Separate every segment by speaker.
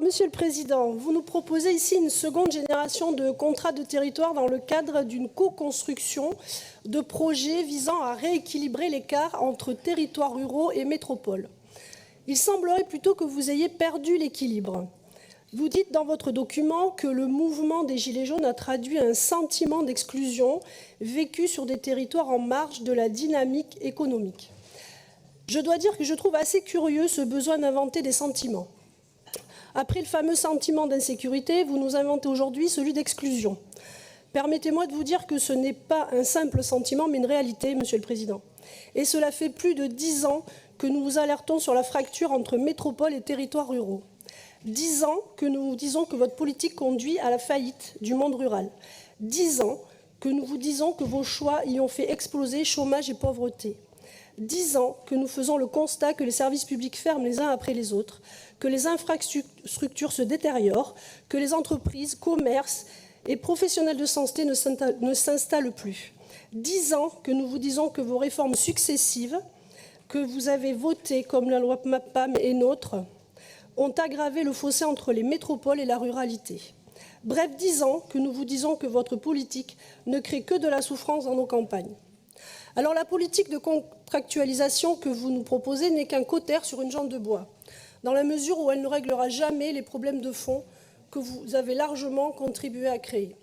Speaker 1: Monsieur le Président, vous nous proposez ici une seconde génération de contrats de territoire dans le cadre d'une co-construction de projets visant à rééquilibrer l'écart entre territoires ruraux et métropoles. Il semblerait plutôt que vous ayez perdu l'équilibre. Vous dites dans votre document que le mouvement des Gilets jaunes a traduit un sentiment d'exclusion vécu sur des territoires en marge de la dynamique économique. Je dois dire que je trouve assez curieux ce besoin d'inventer des sentiments. Après le fameux sentiment d'insécurité, vous nous inventez aujourd'hui celui d'exclusion. Permettez-moi de vous dire que ce n'est pas un simple sentiment, mais une réalité, Monsieur le Président. Et cela fait plus de 10 ans que nous vous alertons sur la fracture entre métropole et territoires ruraux. 10 ans que nous vous disons que votre politique conduit à la faillite du monde rural. 10 ans que nous vous disons que vos choix y ont fait exploser chômage et pauvreté. 10 ans que nous faisons le constat que les services publics ferment les uns après les autres, que les infrastructures se détériorent, que les entreprises, commerces et professionnels de santé ne s'installent plus. 10 ans que nous vous disons que vos réformes successives, que vous avez votées comme la loi MAPAM et NOTRe, ont aggravé le fossé entre les métropoles et la ruralité. Bref, 10 ans que nous vous disons que votre politique ne crée que de la souffrance dans nos campagnes. Alors la politique de contractualisation que vous nous proposez n'est qu'un cautère sur une jambe de bois, dans la mesure où elle ne réglera jamais les problèmes de fond que vous avez largement contribué à créer.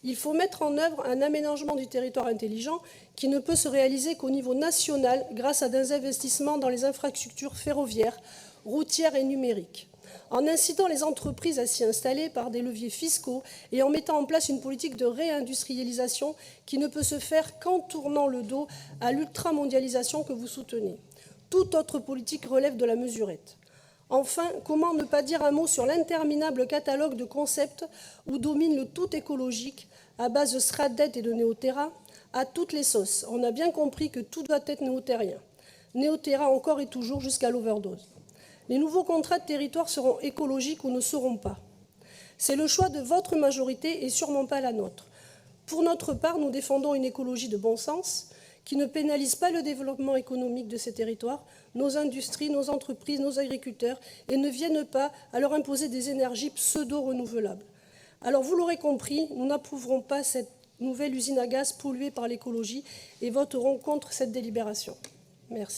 Speaker 1: Il faut mettre en œuvre un aménagement du territoire intelligent qui ne peut se réaliser qu'au niveau national grâce à des investissements dans les infrastructures ferroviaires, routières et numériques, en incitant les entreprises à s'y installer par des leviers fiscaux et en mettant en place une politique de réindustrialisation qui ne peut se faire qu'en tournant le dos à l'ultramondialisation que vous soutenez. Toute autre politique relève de la mesurette. Enfin, comment ne pas dire un mot sur l'interminable catalogue de concepts où domine le tout écologique à base de Sradet et de Néoterra à toutes les sauces. On a bien compris que tout doit être néotérien. Néoterra encore et toujours jusqu'à l'overdose. Les nouveaux contrats de territoire seront écologiques ou ne seront pas. C'est le choix de votre majorité et sûrement pas la nôtre. Pour notre part, nous défendons une écologie de bon sens qui ne pénalise pas le développement économique de ces territoires, nos industries, nos entreprises, nos agriculteurs, et ne viennent pas à leur imposer des énergies pseudo-renouvelables. Alors vous l'aurez compris, nous n'approuverons pas cette nouvelle usine à gaz polluée par l'écologie et voterons contre cette délibération. Merci.